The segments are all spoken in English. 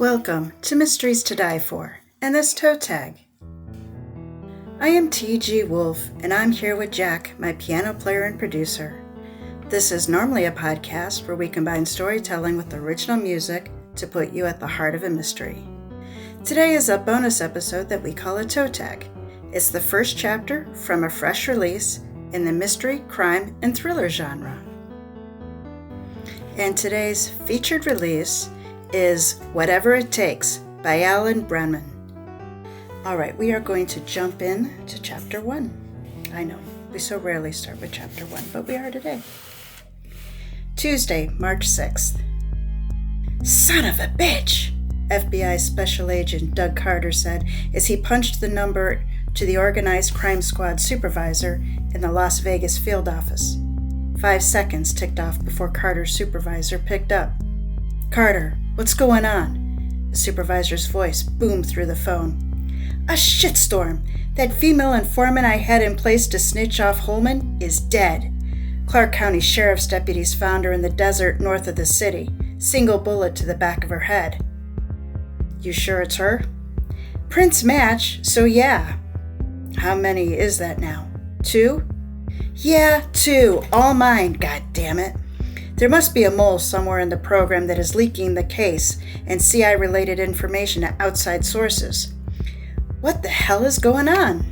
Welcome to Mysteries to Die For and this toe tag. I am TG Wolff and I'm here with Jack, my piano player and producer. This is normally a podcast where we combine storytelling with original music to put you at the heart of a mystery. Today is a bonus episode that we call a toe tag. It's the first chapter from a fresh release in the mystery, crime, and thriller genre. And today's featured release is Whatever It Takes by Alan Brenham. All right, we are going to jump in to chapter 1. I know, we so rarely start with chapter 1, but we are today. Tuesday, March 6th. Son of a bitch, FBI Special Agent Doug Carter said as he punched the number to the Organized Crime Squad supervisor in the Las Vegas field office. 5 seconds ticked off before Carter's supervisor picked up. Carter, what's going on? The supervisor's voice boomed through the phone. A shitstorm. That female informant I had in place to snitch off Holman is dead. Clark County Sheriff's deputies found her in the desert north of the city. Single bullet to the back of her head. You sure it's her? Prints match, so yeah. How many is that now? 2? Yeah, 2. All mine, goddammit. There must be a mole somewhere in the program that is leaking the case and CI-related information to outside sources. What the hell is going on?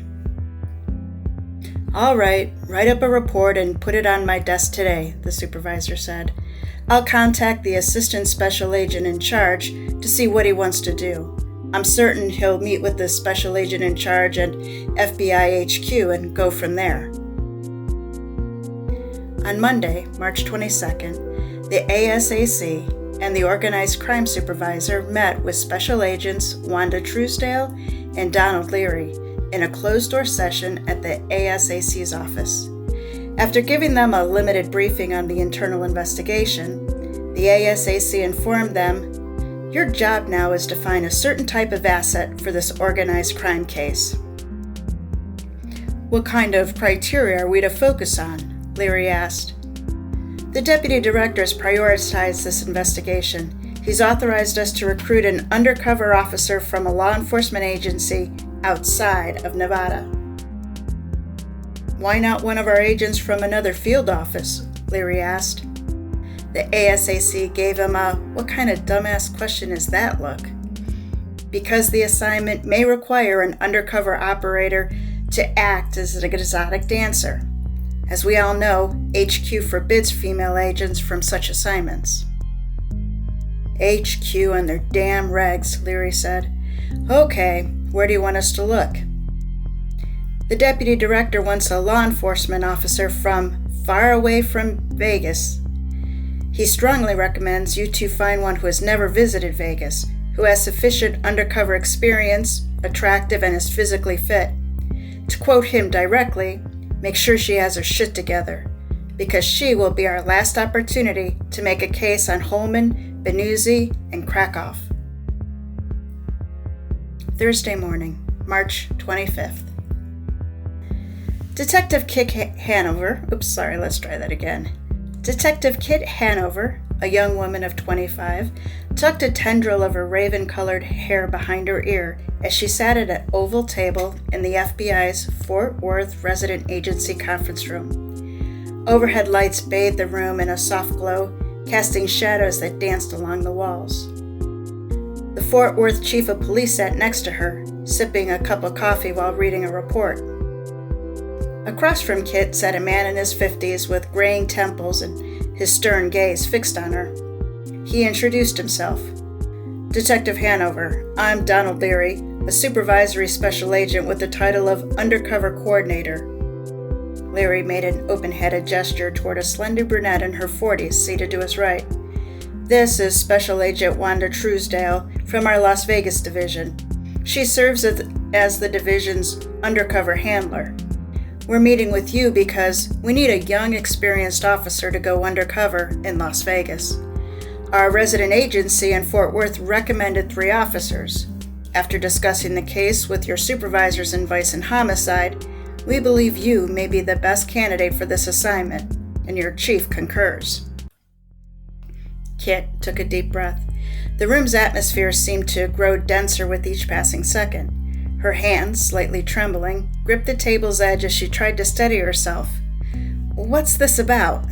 All right, write up a report and put it on my desk today, the supervisor said. I'll contact the assistant special agent in charge to see what he wants to do. I'm certain he'll meet with the special agent in charge and FBI HQ and go from there. On Monday, March 22nd, the ASAC and the Organized Crime Supervisor met with Special Agents Wanda Truesdale and Donald Leary in a closed-door session at the ASAC's office. After giving them a limited briefing on the internal investigation, the ASAC informed them, "Your job now is to find a certain type of asset for this organized crime case." What kind of criteria are we to focus on? Leary asked. The deputy director has prioritized this investigation. He's authorized us to recruit an undercover officer from a law enforcement agency outside of Nevada. Why not one of our agents from another field office? Leary asked. The ASAC gave him a "what kind of dumbass question is that" look. Because the assignment may require an undercover operator to act as an exotic dancer. As we all know, HQ forbids female agents from such assignments. HQ and their damn regs, Leary said. Okay, where do you want us to look? The deputy director wants a law enforcement officer from far away from Vegas. He strongly recommends you two find one who has never visited Vegas, who has sufficient undercover experience, attractive, and is physically fit. To quote him directly, make sure she has her shit together, because she will be our last opportunity to make a case on Holman, Benuzzi, and Krakow. Thursday morning, March 25th. Detective Kit Hanover, Detective Kit Hanover, a young woman of 25, tucked a tendril of her raven-colored hair behind her ear as she sat at an oval table in the FBI's Fort Worth Resident Agency conference room. Overhead lights bathed the room in a soft glow, casting shadows that danced along the walls. The Fort Worth chief of police sat next to her, sipping a cup of coffee while reading a report. Across from Kit sat a man in his 50s with graying temples and his stern gaze fixed on her. He introduced himself. Detective Hanover, I'm Donald Leary, a supervisory special agent with the title of Undercover Coordinator. Leary made an open-headed gesture toward a slender brunette in her 40s seated to his right. This is Special Agent Wanda Truesdale from our Las Vegas division. She serves as the division's undercover handler. We're meeting with you because we need a young, experienced officer to go undercover in Las Vegas. Our resident agency in Fort Worth recommended 3 officers. After discussing the case with your supervisors in vice and homicide, we believe you may be the best candidate for this assignment, and your chief concurs. Kit took a deep breath. The room's atmosphere seemed to grow denser with each passing second. Her hands, slightly trembling, gripped the table's edge as she tried to steady herself. "What's this about?"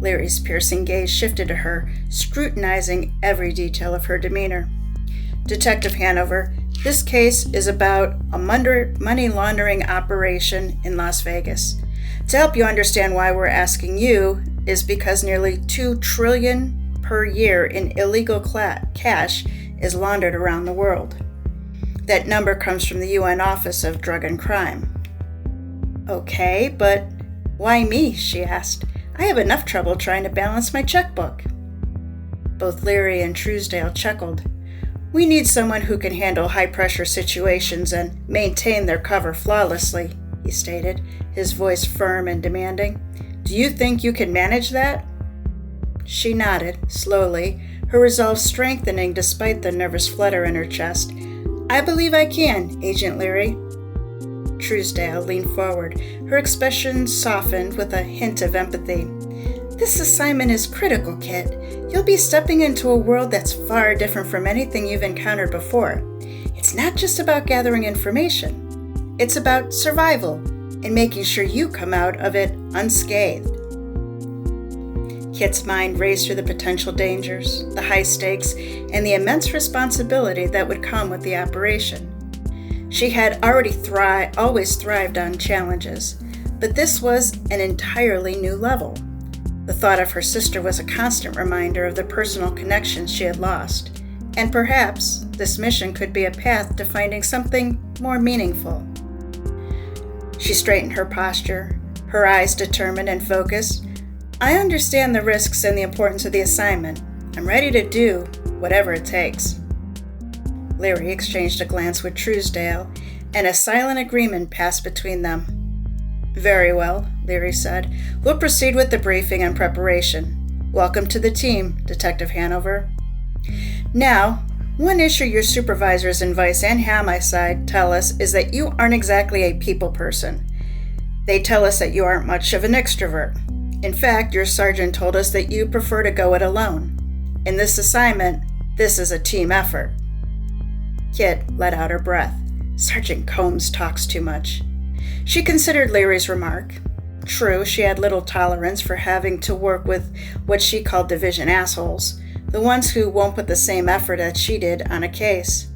Leary's piercing gaze shifted to her, scrutinizing every detail of her demeanor. "Detective Hanover, this case is about a money laundering operation in Las Vegas. To help you understand why we're asking you is because nearly $2 trillion per year in illegal cash is laundered around the world. That number comes from the UN Office of Drug and Crime." "Okay, but why me?" she asked. "I have enough trouble trying to balance my checkbook." Both Leary and Truesdale chuckled. "We need someone who can handle high-pressure situations and maintain their cover flawlessly," he stated, his voice firm and demanding. "Do you think you can manage that?" She nodded, slowly, her resolve strengthening despite the nervous flutter in her chest. "I believe I can, Agent Leary." Truesdale leaned forward, her expression softened with a hint of empathy. "This assignment is critical, Kit. You'll be stepping into a world that's far different from anything you've encountered before. It's not just about gathering information. It's about survival and making sure you come out of it unscathed." Kit's mind raced through the potential dangers, the high stakes, and the immense responsibility that would come with the operation. She had always thrived on challenges, but this was an entirely new level. The thought of her sister was a constant reminder of the personal connections she had lost, and perhaps this mission could be a path to finding something more meaningful. She straightened her posture, her eyes determined and focused. "I understand the risks and the importance of the assignment. I'm ready to do whatever it takes." Leary exchanged a glance with Truesdale, and a silent agreement passed between them. "Very well," Leary said. "We'll proceed with the briefing and preparation. Welcome to the team, Detective Hanover. Now, one issue your supervisors in Vice and Homicide tell us is that you aren't exactly a people person. They tell us that you aren't much of an extrovert. In fact, your sergeant told us that you prefer to go it alone. In this assignment, this is a team effort." Kit let out her breath. Sergeant Combs talks too much. She considered Leary's remark. True, she had little tolerance for having to work with what she called division assholes, the ones who won't put the same effort as she did on a case.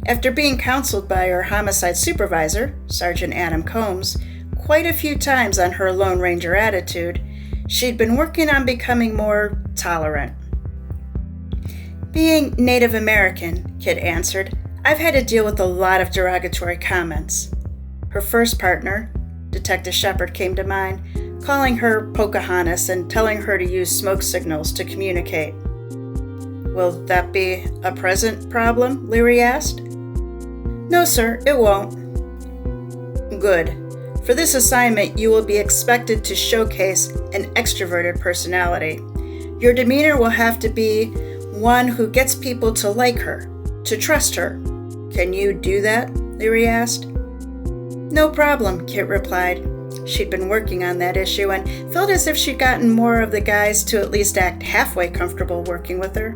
After being counseled by her homicide supervisor, Sergeant Adam Combs, quite a few times on her Lone Ranger attitude, she'd been working on becoming more tolerant. "Being Native American," Kit answered, "I've had to deal with a lot of derogatory comments." Her first partner, Detective Shepard, came to mind, calling her Pocahontas and telling her to use smoke signals to communicate. "Will that be a present problem?" Leary asked. "No, sir, it won't." "Good. For this assignment, you will be expected to showcase an extroverted personality. Your demeanor will have to be one who gets people to like her, to trust her. Can you do that?" Leary asked. "No problem," Kit replied. She'd been working on that issue and felt as if she'd gotten more of the guys to at least act halfway comfortable working with her.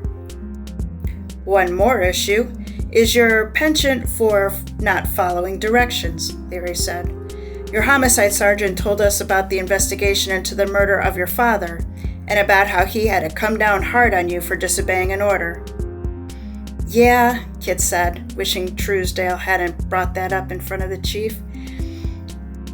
"One more issue is your penchant for not following directions," Leary said. "Your homicide sergeant told us about the investigation into the murder of your father and about how he had to come down hard on you for disobeying an order." "Yeah," Kit said, wishing Truesdale hadn't brought that up in front of the chief.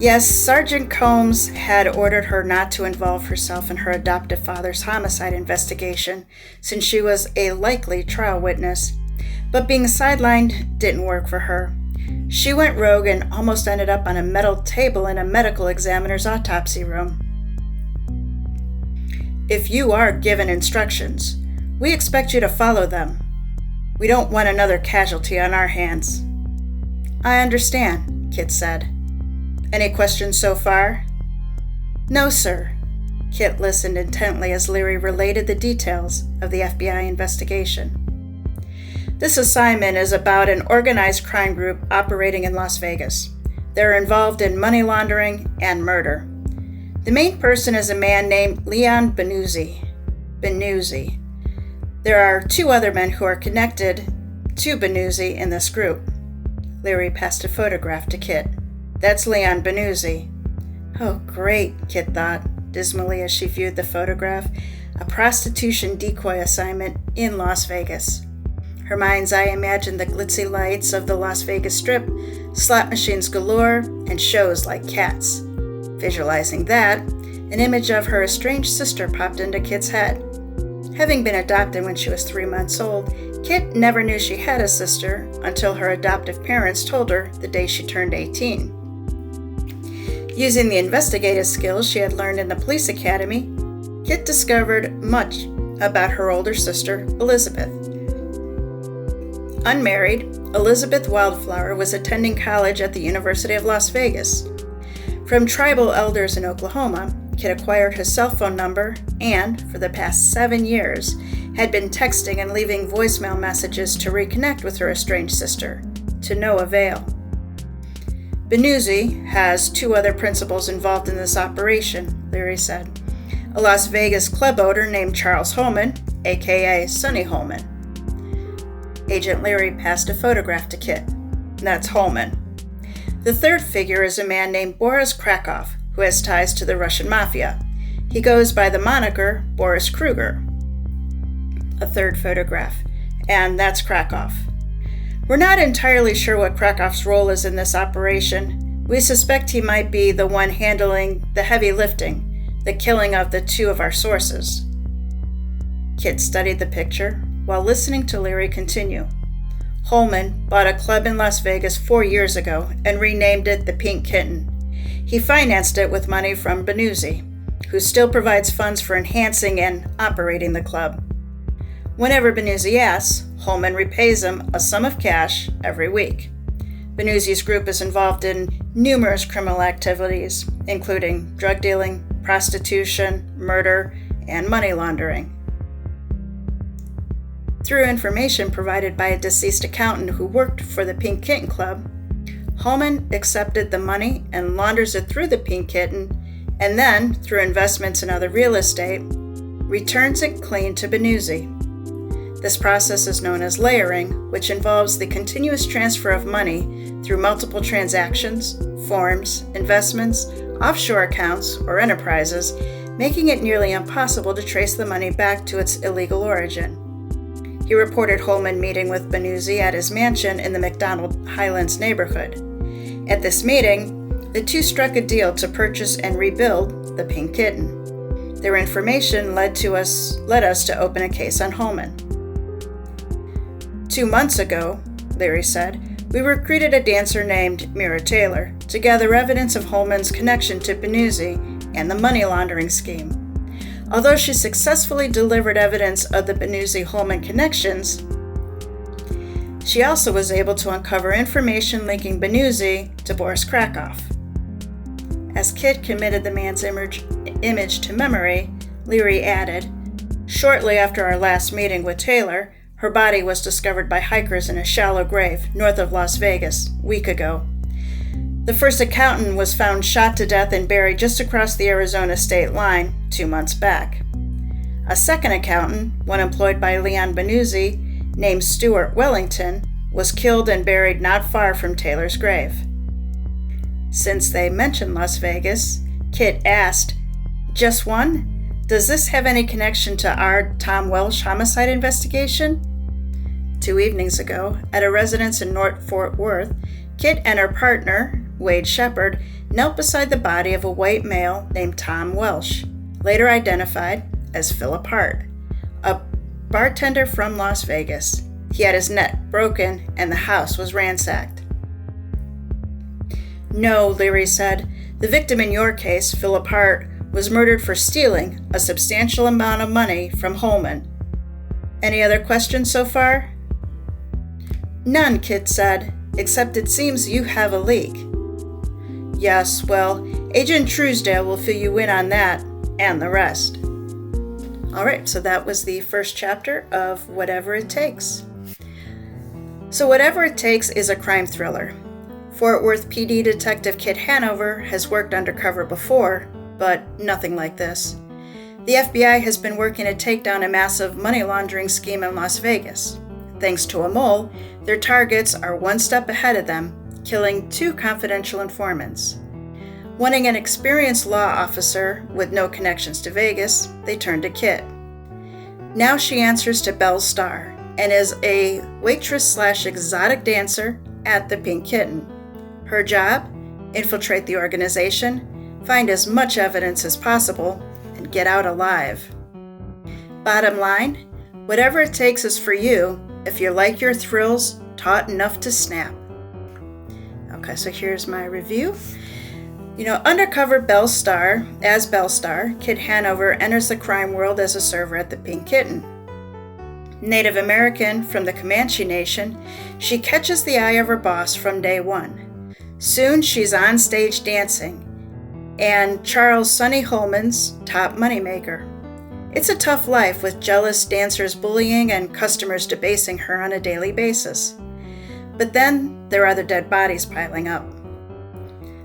Yes, Sergeant Combs had ordered her not to involve herself in her adoptive father's homicide investigation since she was a likely trial witness. But being sidelined didn't work for her. She went rogue and almost ended up on a metal table in a medical examiner's autopsy room. "If you are given instructions, we expect you to follow them. We don't want another casualty on our hands." "I understand," Kit said. "Any questions so far?" "No, sir." Kit listened intently as Leary related the details of the FBI investigation. "This assignment is about an organized crime group operating in Las Vegas. They're involved in money laundering and murder. The main person is a man named Leon Benuzzi. There are 2 other men who are connected to Benuzzi in this group. Leary passed a photograph to Kit. That's Leon Benuzzi. Oh, great, Kit thought, dismally as she viewed the photograph. A prostitution decoy assignment in Las Vegas. Her mind's eye imagined the glitzy lights of the Las Vegas Strip, slot machines galore, and shows like Cats. Visualizing that, an image of her estranged sister popped into Kit's head. Having been adopted when she was 3 months old, Kit never knew she had a sister until her adoptive parents told her the day she turned 18. Using the investigative skills she had learned in the police academy, Kit discovered much about her older sister, Elizabeth. Unmarried, Elizabeth Wildflower was attending college at the University of Las Vegas. From tribal elders in Oklahoma, Kit acquired her cell phone number and, for the past 7 years, had been texting and leaving voicemail messages to reconnect with her estranged sister, to no avail. Benuzzi has 2 other principals involved in this operation, Leary said. A Las Vegas club owner named Charles Holman, a.k.a. Sonny Holman. Agent Leary passed a photograph to Kit. That's Holman. The 3rd figure is a man named Boris Krakoff, who has ties to the Russian mafia. He goes by the moniker Boris Kruger. A 3rd photograph, and that's Krakoff. We're not entirely sure what Krakoff's role is in this operation. We suspect he might be the one handling the heavy lifting, the killing of the 2 of our sources. Kit studied the picture while listening to Leary continue. Holman bought a club in Las Vegas 4 years ago and renamed it the Pink Kitten. He financed it with money from Benuzzi, who still provides funds for enhancing and operating the club. Whenever Benuzzi asks, Holman repays him a sum of cash every week. Benuzzi's group is involved in numerous criminal activities, including drug dealing, prostitution, murder, and money laundering. Through information provided by a deceased accountant who worked for the Pink Kitten Club, Holman accepted the money and launders it through the Pink Kitten, and then, through investments in other real estate, returns it clean to Benuzzi. This process is known as layering, which involves the continuous transfer of money through multiple transactions, forms, investments, offshore accounts, or enterprises, making it nearly impossible to trace the money back to its illegal origin. He reported Holman meeting with Benuzzi at his mansion in the McDonald Highlands neighborhood. At this meeting, the 2 struck a deal to purchase and rebuild the Pink Kitten. Their information led us to open a case on Holman. 2 months ago, Leary said, we recruited a dancer named Mira Taylor to gather evidence of Holman's connection to Benuzzi and the money laundering scheme. Although she successfully delivered evidence of the Benuzzi-Holman connections, she also was able to uncover information linking Benuzzi to Boris Krakoff. As Kit committed the man's image to memory, Leary added, shortly after our last meeting with Taylor, her body was discovered by hikers in a shallow grave north of Las Vegas a week ago. The first accountant was found shot to death and buried just across the Arizona state line 2 months back. A second accountant, one employed by Leon Benuzzi, named Stuart Wellington, was killed and buried not far from Taylor's grave. Since they mentioned Las Vegas, Kit asked, just one? Does this have any connection to our Tom Welsh homicide investigation? 2 evenings ago, at a residence in North Fort Worth, Kit and her partner, Wade Shepard, knelt beside the body of a white male named Tom Welsh, later identified as Philip Hart, a bartender from Las Vegas. He had his neck broken and the house was ransacked. No, Leary said, the victim in your case, Philip Hart, was murdered for stealing a substantial amount of money from Holman. Any other questions so far? None, Kit said, except it seems you have a leak. Yes, well, Agent Truesdale will fill you in on that and the rest. All right, so that was the first chapter of Whatever It Takes. So Whatever It Takes is a crime thriller. Fort Worth PD Detective Kit Hanover has worked undercover before, but nothing like this. The FBI has been working to take down a massive money laundering scheme in Las Vegas. Thanks to a mole, their targets are one step ahead of them, killing 2 confidential informants. Wanting an experienced law officer with no connections to Vegas, they turn to Kit. Now she answers to Belle Starr and is a waitress/exotic dancer at the Pink Kitten. Her job? Infiltrate the organization, find as much evidence as possible, and get out alive. Bottom line, whatever it takes is for you if you like your thrills taut enough to snap. Okay, so here's my review. Undercover Belle Starr, Kit Hanover enters the crime world as a server at the Pink Kitten. Native American from the Comanche Nation, she catches the eye of her boss from day one. Soon she's on stage dancing, and Charles Sonny Holman's top moneymaker. It's a tough life with jealous dancers bullying and customers debasing her on a daily basis. But then there are the dead bodies piling up.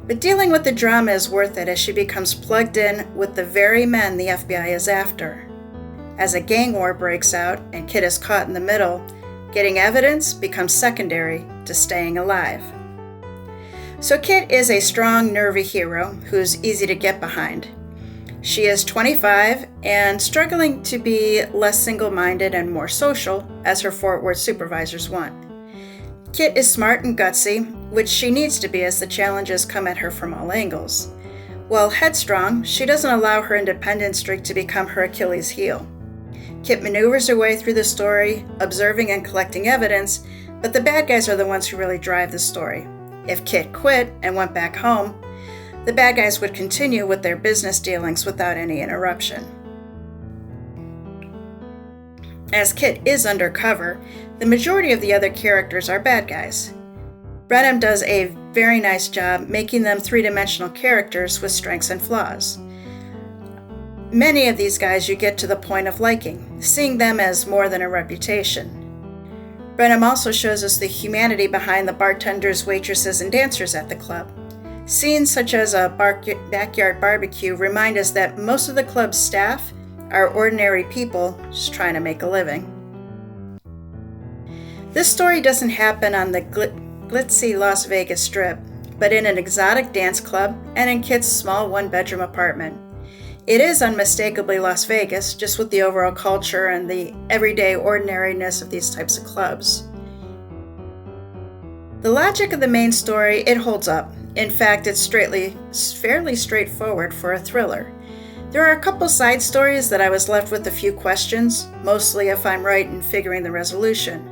But dealing with the drama is worth it as she becomes plugged in with the very men the FBI is after. As a gang war breaks out and Kit is caught in the middle, getting evidence becomes secondary to staying alive. So Kit is a strong, nervy hero who's easy to get behind. She is 25 and struggling to be less single-minded and more social, as her Fort Worth supervisors want. Kit is smart and gutsy, which she needs to be as the challenges come at her from all angles. While headstrong, she doesn't allow her independent streak to become her Achilles heel. Kit maneuvers her way through the story, observing and collecting evidence, but the bad guys are the ones who really drive the story. If Kit quit and went back home, the bad guys would continue with their business dealings without any interruption. As Kit is undercover, the majority of the other characters are bad guys. Brenham does a very nice job making them three-dimensional characters with strengths and flaws. Many of these guys you get to the point of liking, seeing them as more than a reputation. Brenham also shows us the humanity behind the bartenders, waitresses, and dancers at the club. Scenes such as a backyard barbecue remind us that most of the club's staff are ordinary people just trying to make a living. This story doesn't happen on the glitzy Las Vegas Strip, but in an exotic dance club and in Kit's small one-bedroom apartment. It is unmistakably Las Vegas, just with the overall culture and the everyday ordinariness of these types of clubs. The logic of the main story, it holds up. In fact, it's fairly straightforward for a thriller. There are a couple side stories that I was left with a few questions, mostly if I'm right in figuring the resolution.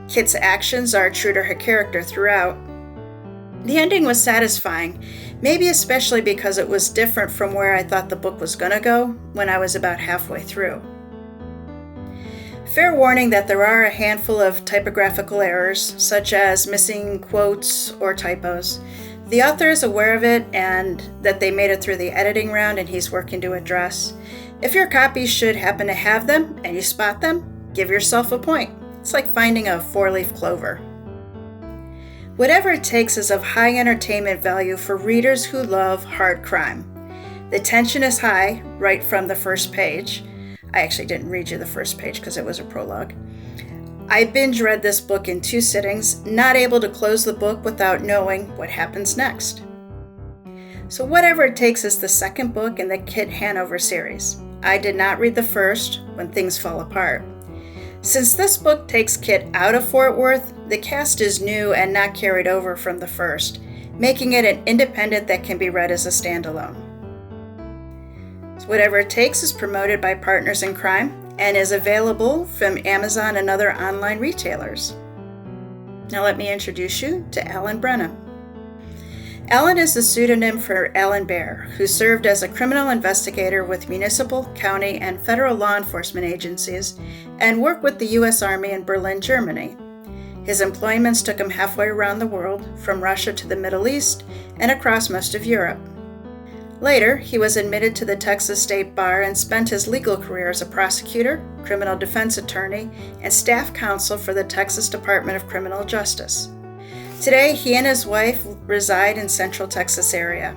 Kit's actions are true to her character throughout. The ending was satisfying, maybe especially because it was different from where I thought the book was going to go when I was about halfway through. Fair warning that there are a handful of typographical errors, such as missing quotes or typos. The author is aware of it and that they made it through the editing round and he's working to address. If your copy should happen to have them and you spot them, give yourself a point. It's like finding a four-leaf clover. Whatever It Takes is of high entertainment value for readers who love hard crime. The tension is high right from the first page. I actually didn't read you the first page because it was a prologue. I binge read this book in 2 sittings, not able to close the book without knowing what happens next. So Whatever It Takes is the second book in the Kit Hanover series. I did not read the first, When Things Fall Apart. Since this book takes Kit out of Fort Worth, the cast is new and not carried over from the first, making it an independent that can be read as a standalone. So Whatever It Takes is promoted by Partners in Crime and is available from Amazon and other online retailers. Now let me introduce you to Alan Brenham. Alan is the pseudonym for Alan Bear, who served as a criminal investigator with municipal, county, and federal law enforcement agencies and worked with the U.S. Army in Berlin, Germany. His employments took him halfway around the world, from Russia to the Middle East and across most of Europe. Later, he was admitted to the Texas State Bar and spent his legal career as a prosecutor, criminal defense attorney, and staff counsel for the Texas Department of Criminal Justice. Today, he and his wife reside in Central Texas area.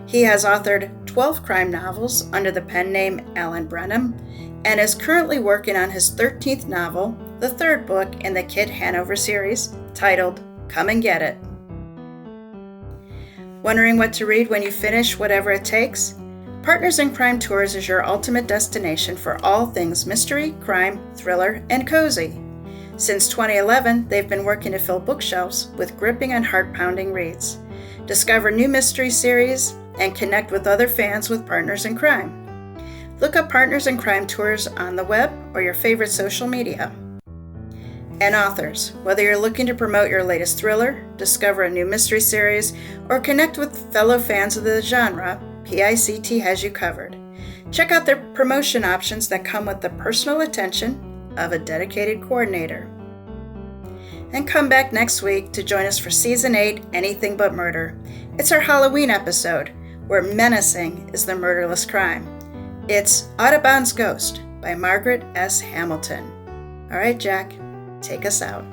He has authored 12 crime novels under the pen name Alan Brenham and is currently working on his 13th novel, the third book in the Kid Hanover series, titled Come and Get It. Wondering what to read when you finish Whatever It Takes? Partners in Crime Tours is your ultimate destination for all things mystery, crime, thriller, and cozy. Since 2011, they've been working to fill bookshelves with gripping and heart-pounding reads. Discover new mystery series and connect with other fans with Partners in Crime. Look up Partners in Crime Tours on the web or your favorite social media. And authors, whether you're looking to promote your latest thriller, discover a new mystery series, or connect with fellow fans of the genre, PICT has you covered. Check out their promotion options that come with the personal attention of a dedicated coordinator. And come back next week to join us for Season 8, Anything But Murder. It's our Halloween episode, where menacing is the murderless crime. It's Audubon's Ghost by Margaret S. Hamilton. All right, Jack, take us out.